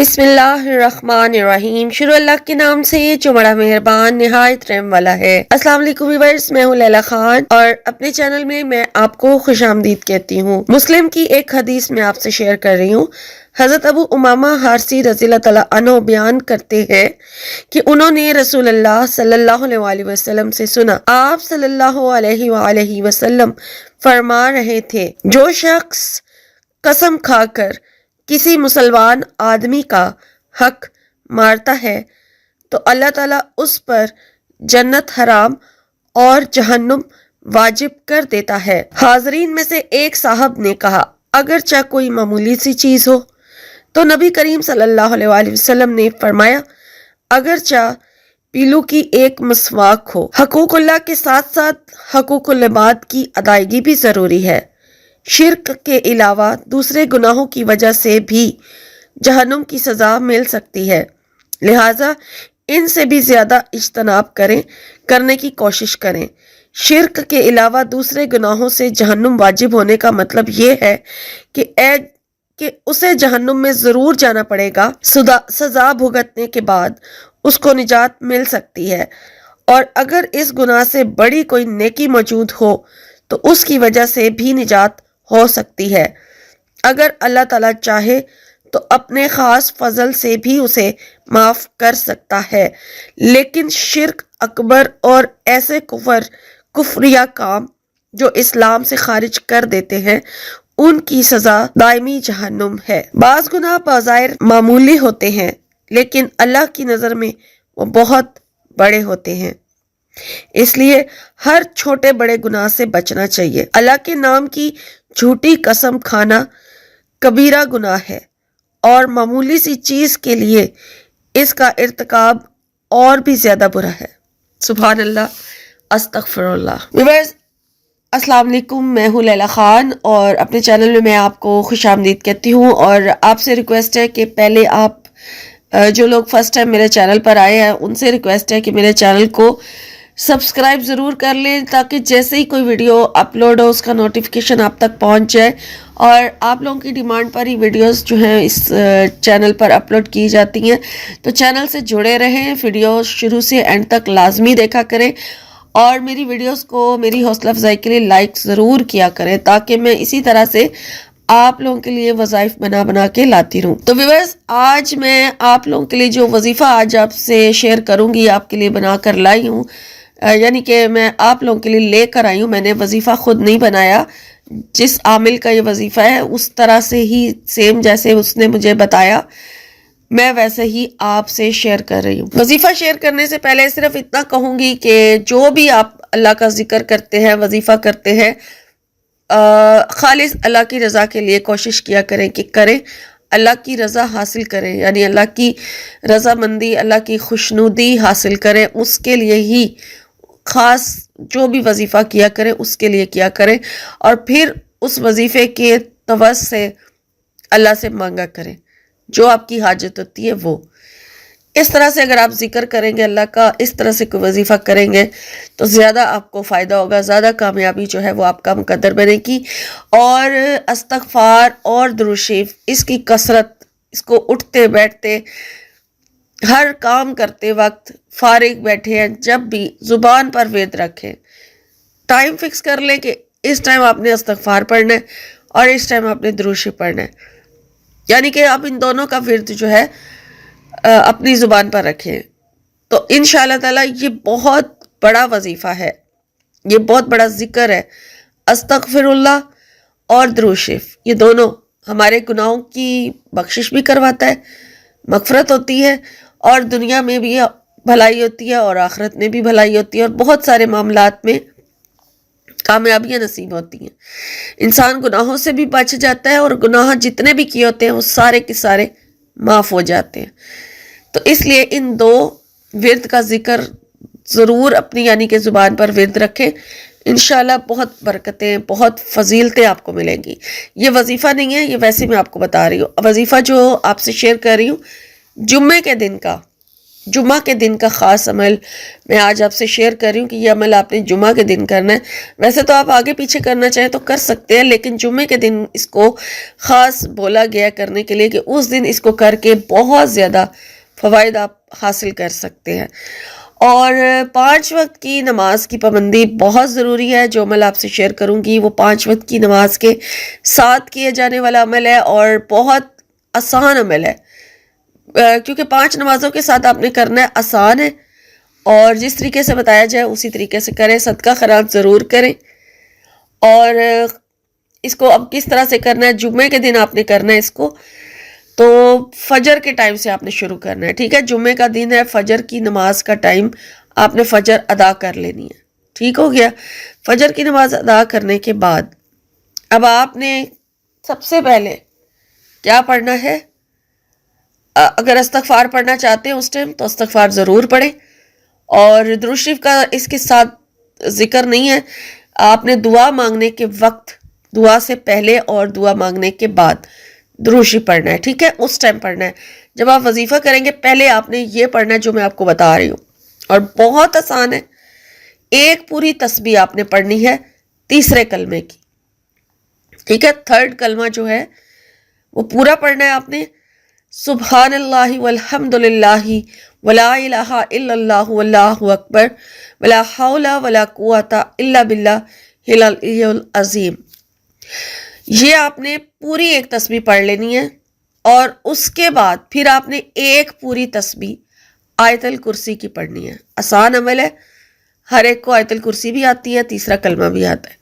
बिस्मिल्लाहिर्रहमानिर्रहीम। शुरू अल्लाह के नाम से जो बड़ा मेहरबान निहायत रहम वाला है। अस्सलाम वालेकुम व्यूअर्स, मैं हूँ लैला खान और अपने चैनल में मैं आपको खुशामदीद कहती हूँ। मुस्लिम की एक हदीस में आपसे शेयर कर रही हूँ। हजरत अबू उमामा हारसी रज़ियल्लाहु तआला अन्हु बयान करते हैं कि उन्होंने रसूलुल्लाह सल्लल्लाहु अलैहि वसल्लम से सुना। आप सल्लल्लाहु अलैहि वसल्लम फरमा रहे थे, जो शख्स कसम खाकर किसी मुसलमान आदमी का हक मारता है तो अल्लाह ताला उस पर जन्नत हराम और जहन्नुम वाजिब कर देता है। हाजरीन में से एक साहब ने कहा, अगर चाहे कोई मामूली सी चीज हो? तो नबी करीम सल्लल्लाहु अलैहि वसल्लम ने फरमाया, अगर चाहे पीलू की एक मसवाक हो। हकूकुल्लाह के साथ साथ हकूकुल इबाद की अदायगी भी जरूरी है। शिर्क के अलावा दूसरे गुनाहों की वजह से भी जहन्नुम की सज़ा मिल सकती है, लिहाजा इनसे भी ज़्यादा इज्तनाब करने की कोशिश करें। शिर्क के अलावा दूसरे गुनाहों से जहन्नुम वाजिब होने का मतलब ये है कि उसे जहन्नुम में ज़रूर जाना पड़ेगा। सज़ा भुगतने के बाद उसको निजात मिल सकती है, और अगर इस गुनाह से बड़ी कोई नेकी मौजूद हो तो उसकी वजह से भी निजात हो सकती है। अगर अल्लाह ताला चाहे तो अपने ख़ास फजल से भी उसे माफ़ कर सकता है, लेकिन शिर्क अकबर और ऐसे कुफ्रिया काम जो इस्लाम से खारिज कर देते हैं, उनकी सज़ा दायमी जहन्नुम है। बाज़ गुनाह बज़ाहिर मामूली होते हैं, लेकिन अल्लाह की नज़र में वो बहुत बड़े होते हैं, इसलिए हर छोटे बड़े गुनाह से बचना चाहिए। अल्लाह के नाम की झूठी कसम खाना कबीरा गुनाह है, और मामूली सी चीज के लिए इसका इर्तिकाब और भी ज्यादा बुरा है। सुभान अल्लाह, अस्तगफिरुल्लाह। व्यूअर्स, अस्सलाम वालेकुम, मैं हूँ लैला खान और अपने चैनल में मैं आपको खुशामदीद कहती हूँ। और आपसे रिक्वेस्ट है कि पहले आप जो लोग फर्स्ट टाइम मेरे चैनल पर आए हैं उनसे रिक्वेस्ट है कि मेरे चैनल को सब्सक्राइब ज़रूर कर लें, ताकि जैसे ही कोई वीडियो अपलोड हो उसका नोटिफिकेशन आप तक पहुंच जाए। और आप लोगों की डिमांड पर ही वीडियोस जो हैं इस चैनल पर अपलोड की जाती हैं, तो चैनल से जुड़े रहें, वीडियो शुरू से एंड तक लाजमी देखा करें, और मेरी वीडियोस को मेरी हौसला अफजाई के लिए लाइक ज़रूर किया करें, ताकि मैं इसी तरह से आप लोगों के लिए वज़ाइफ बना के लाती रहूँ। तो व्यूअर्स, आज मैं आप लोगों के लिए जो वजीफ़ा आज आपसे शेयर करूँगी, आपके लिए बना कर लाई हूँ, यानी कि मैं आप लोगों के लिए लेकर आई हूँ। मैंने वजीफ़ा खुद नहीं बनाया, जिस आमिल का ये वजीफ़ा है उस तरह से ही सेम जैसे उसने मुझे बताया मैं वैसे ही आपसे शेयर कर रही हूँ। वजीफ़ा शेयर करने से पहले सिर्फ इतना कहूँगी कि जो भी आप अल्लाह का जिक्र करते हैं, वजीफ़ा करते हैं, खालिस अल्लाह की रज़ा के लिए कोशिश किया करें, अल्लाह की रज़ा हासिल करें, यानी अल्लाह की रज़ामंदी, अल्लाह की खुशनुदी हासिल करें। उसके लिए ही ख़ास जो भी वजीफ़ा किया करें उसके लिए किया करें, और फिर उस वजीफ़े के तवज्जो से अल्लाह से मांगा करें जो आपकी हाजत होती है वो। इस तरह से अगर आप जिक्र करेंगे अल्लाह का, इस तरह से कोई वजीफ़ा करेंगे तो ज़्यादा आपको फ़ायदा होगा, ज़्यादा कामयाबी जो है वो आपका मुकद्दर बनेगी। और इस्तग़फ़ार और दुरूद शरीफ, इसकी कसरत, इसको उठते बैठते हर काम करते वक्त, फारिग बैठे हैं, जब भी ज़ुबान पर विर्द रखें। टाइम फिक्स कर लें कि इस टाइम आपने इस्तग़फ़ार पढ़ना है और इस टाइम आपने दुरूद शरीफ पढ़ना है, यानी कि आप इन दोनों का विर्द जो है अपनी ज़ुबान पर रखें। तो इंशाअल्लाह ताला ये बहुत बड़ा वजीफ़ा है, ये बहुत बड़ा जिक्र है। अस्तग़फिरुल्लाह और दुरूद शरीफ, ये दोनों हमारे गुनाहों की बख्शिश भी करवाता है, मग़फ़िरत होती है, और दुनिया में भी भलाई होती है और आखिरत में भी भलाई होती है, और बहुत सारे मामलात में कामयाबियाँ नसीब होती हैं। इंसान गुनाहों से भी बच जाता है, और गुनाह जितने भी किए होते हैं वो सारे के सारे माफ़ हो जाते हैं। तो इसलिए इन दो विर्द का जिक्र ज़रूर अपनी यानी कि ज़ुबान पर विर्द रखें। इंशाल्लाह बहुत बरकतें, बहुत फजीलतें आपको मिलेंगी। ये वजीफ़ा नहीं है, ये वैसे मैं आपको बता रही हूँ। वजीफ़ा जो आपसे शेयर कर रही हूँ जुम्मे के दिन का, جمعہ کے دن کا خاص عمل میں آج آپ سے شیئر کر رہی ہوں کہ یہ عمل آپ نے جمعہ کے دن کرنا ہے. ویسے تو آپ آگے پیچھے کرنا چاہیں تو کر سکتے ہیں، لیکن جمعے کے دن اس کو خاص بولا گیا کرنے کے لیے کہ اس دن اس کو کر کے بہت زیادہ فوائد آپ حاصل کر سکتے ہیں. اور 5 وقت کی نماز کی پابندی بہت ضروری ہے. جو عمل آپ سے شیئر کروں گی وہ 5 وقت کی نماز کے ساتھ کیے جانے والا عمل ہے اور بہت آسان عمل ہے، کیونکہ 5 نمازوں کے ساتھ آپ نے کرنا ہے. آسان ہے اور جس طریقے سے بتایا جائے اسی طریقے سے کریں. صدقہ خیرات ضرور کریں. اور اس کو اب کس طرح سے کرنا ہے، جمعے کے دن آپ نے کرنا ہے اس کو، تو فجر کے ٹائم سے آپ نے شروع کرنا ہے. ٹھیک ہے، جمعے کا دن ہے، فجر کی نماز کا ٹائم آپ نے فجر ادا کر لینی ہے. ٹھیک ہو گیا. فجر کی نماز ادا کرنے کے بعد اب آپ نے سب سے پہلے کیا پڑھنا ہے؟ اگر استغفار پڑھنا چاہتے ہیں اس ٹائم تو استغفار ضرور پڑھیں، اور درود شریف کا اس کے ساتھ ذکر نہیں ہے. آپ نے دعا مانگنے کے وقت، دعا سے پہلے اور دعا مانگنے کے بعد درود شریف پڑھنا ہے. ٹھیک ہے، اس ٹائم پڑھنا ہے. جب آپ وظیفہ کریں گے پہلے آپ نے یہ پڑھنا ہے جو میں آپ کو بتا رہی ہوں، اور بہت آسان ہے. ایک پوری تسبیح آپ نے پڑھنی ہے تیسرے کلمے کی. ٹھیک ہے، 3rd کلمہ جو ہے وہ پورا پڑھنا ہے آپ نے. سبحان اللہ والحمد للہ ولا الہ الا اللہ واللہ اکبر ولا حول ولا قوت الا باللہ العلی العظیم. یہ آپ نے پوری ایک تسبیح پڑھ لینی ہے، اور اس کے بعد پھر آپ نے ایک پوری تسبیح آیت الکرسی کی پڑھنی ہے. آسان عمل ہے، ہر ایک کو آیت الکرسی بھی آتی ہے، تیسرا کلمہ بھی آتا ہے.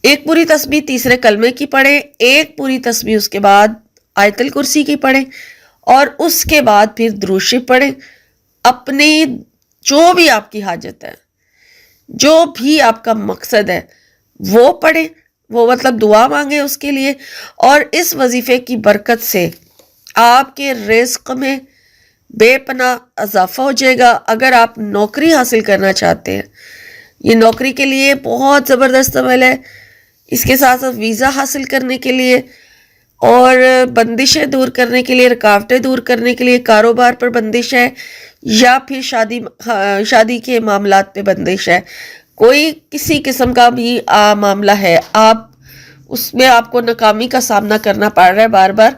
ایک پوری تسبیح تیسرے کلمے کی پڑھیں، ایک پوری تسبیح اس کے بعد آیت الکرسی کی پڑھیں، اور اس کے بعد پھر درود شریف پڑھیں. اپنی جو بھی آپ کی حاجت ہے، جو بھی آپ کا مقصد ہے وہ پڑھیں، وہ مطلب دعا مانگیں اس کے لیے. اور اس وظیفے کی برکت سے آپ کے رزق میں بے پناہ اضافہ ہو جائے گا. اگر آپ نوکری حاصل کرنا چاہتے ہیں، یہ نوکری کے لیے بہت زبردست عمل ہے. اس کے ساتھ ساتھ ویزا حاصل کرنے کے لیے اور بندشیں دور کرنے کے لیے، رکاوٹیں دور کرنے کے لیے، کاروبار پر بندش ہے یا پھر شادی کے معاملات پہ بندش ہے، کوئی کسی قسم کا بھی معاملہ ہے، آپ اس میں آپ کو ناکامی کا سامنا کرنا پڑ رہا ہے بار بار،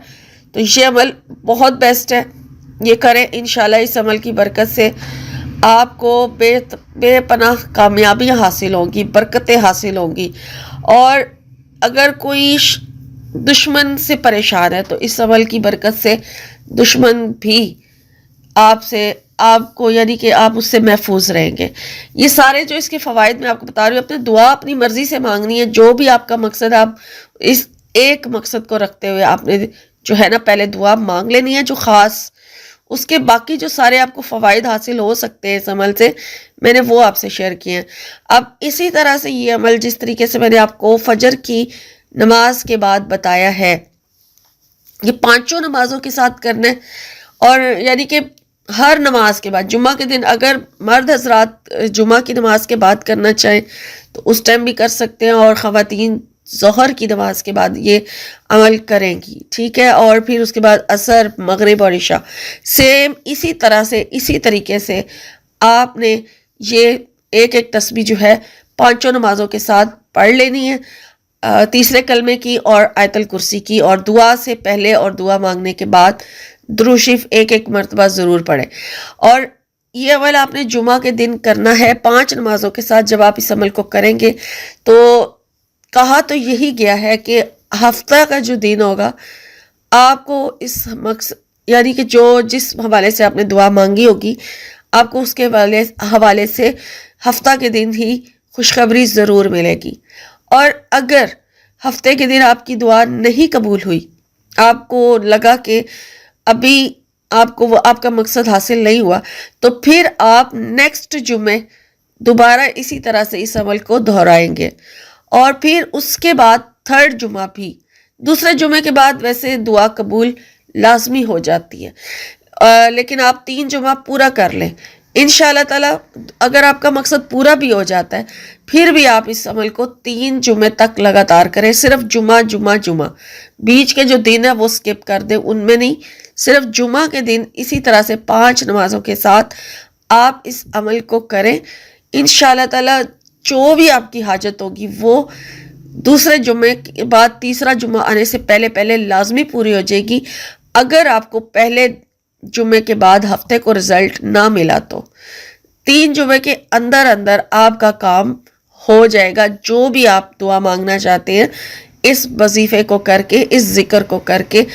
تو یہ عمل بہت بیسٹ ہے. یہ کریں، انشاءاللہ اس عمل کی برکت سے آپ کو بے پناہ کامیابیاں حاصل ہوں گی، برکتیں حاصل ہوں گی. اور اگر کوئی دشمن سے پریشان ہے تو اس عمل کی برکت سے دشمن بھی آپ کو یعنی کہ آپ اس سے محفوظ رہیں گے. یہ سارے جو اس کے فوائد میں آپ کو بتا رہی ہوں، اپنے دعا اپنی مرضی سے مانگنی ہے. جو بھی آپ کا مقصد ہے، آپ اس ایک مقصد کو رکھتے ہوئے آپ نے جو ہے نا پہلے دعا مانگ لینی ہے جو خاص، اس کے باقی جو سارے آپ کو فوائد حاصل ہو سکتے ہیں اس عمل سے، میں نے وہ آپ سے شیئر کیے ہیں. اب اسی طرح سے یہ عمل جس طریقے سے میں نے آپ کو فجر کی نماز کے بعد بتایا ہے، یہ 5 نمازوں کے ساتھ کرنا ہے. اور یعنی کہ ہر نماز کے بعد، جمعہ کے دن اگر مرد حضرات جمعہ کی نماز کے بعد کرنا چاہیں تو اس ٹائم بھی کر سکتے ہیں، اور خواتین ظہر کی نماز کے بعد یہ عمل کریں گی. ٹھیک ہے، اور پھر اس کے بعد عصر، مغرب اور عشاء سیم اسی طرح سے اسی طریقے سے آپ نے یہ ایک تسبیح جو ہے 5 نمازوں کے ساتھ پڑھ لینی ہے، تیسرے کلمے کی اور آیت الکرسی کی، اور دعا سے پہلے اور دعا مانگنے کے بعد درود شریف ایک مرتبہ ضرور پڑھیں. اور یہ عمل آپ نے جمعہ کے دن کرنا ہے 5 نمازوں کے ساتھ. جب آپ اس عمل کو کریں گے تو کہا تو یہی گیا ہے کہ ہفتہ کا جو دن ہوگا آپ کو اس مقصد یعنی کہ جو جس حوالے سے آپ نے دعا مانگی ہوگی آپ کو اس کے حوالے سے ہفتہ کے دن ہی خوشخبری ضرور ملے گی. اور اگر ہفتے کے دن آپ کی دعا نہیں قبول ہوئی، آپ کو لگا کہ ابھی آپ کو آپ کا مقصد حاصل نہیں ہوا، تو پھر آپ نیکسٹ جمعے دوبارہ اسی طرح سے اس عمل کو دہرائیں گے. اور پھر اس کے بعد 3rd جمعہ بھی، دوسرے جمعے کے بعد ویسے دعا قبول لازمی ہو جاتی ہے، لیکن آپ 3 جمعہ پورا کر لیں. इंशाअल्लाह ताला अगर आपका मकसद पूरा भी हो जाता है फिर भी आप इस अमल को 3 जुमे तक लगातार करें। सिर्फ जुमा जुमा जुमा, बीच के जो दिन है वो स्किप कर दें, उनमें नहीं, सिर्फ जुमा के दिन इसी तरह से 5 नमाजों के साथ आप इस अमल को करें। इंशाअल्लाह ताला जो भी आपकी हाजत होगी वो दूसरे जुमे के बाद तीसरा जुमा आने से पहले पहले लाजमी पूरी हो जाएगी। अगर आपको पहले जुमे के बाद हफ्ते को रिजल्ट ना मिला तो 3 जुमे के अंदर अंदर आपका काम हो जाएगा। जो भी आप दुआ मांगना चाहते हैं इस वजीफे को करके, इस जिक्र को करके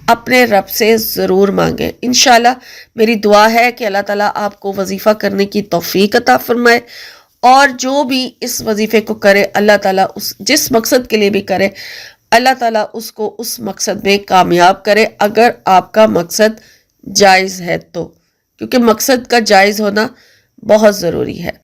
अपने रब से ज़रूर मांगे। इंशाल्लाह मेरी दुआ है कि अल्लाह ताला आपको वजीफ़ा करने की तौफीक अता फरमाए और जो भी इस वजीफे को करे अल्लाह ताला उस जिस मकसद के लिए भी करे अल्लाह ताला उसको उस मकसद में कामयाब करे, अगर आपका मकसद जायज़ है तो, क्योंकि मकसद का जायज़ होना बहुत ज़रूरी है।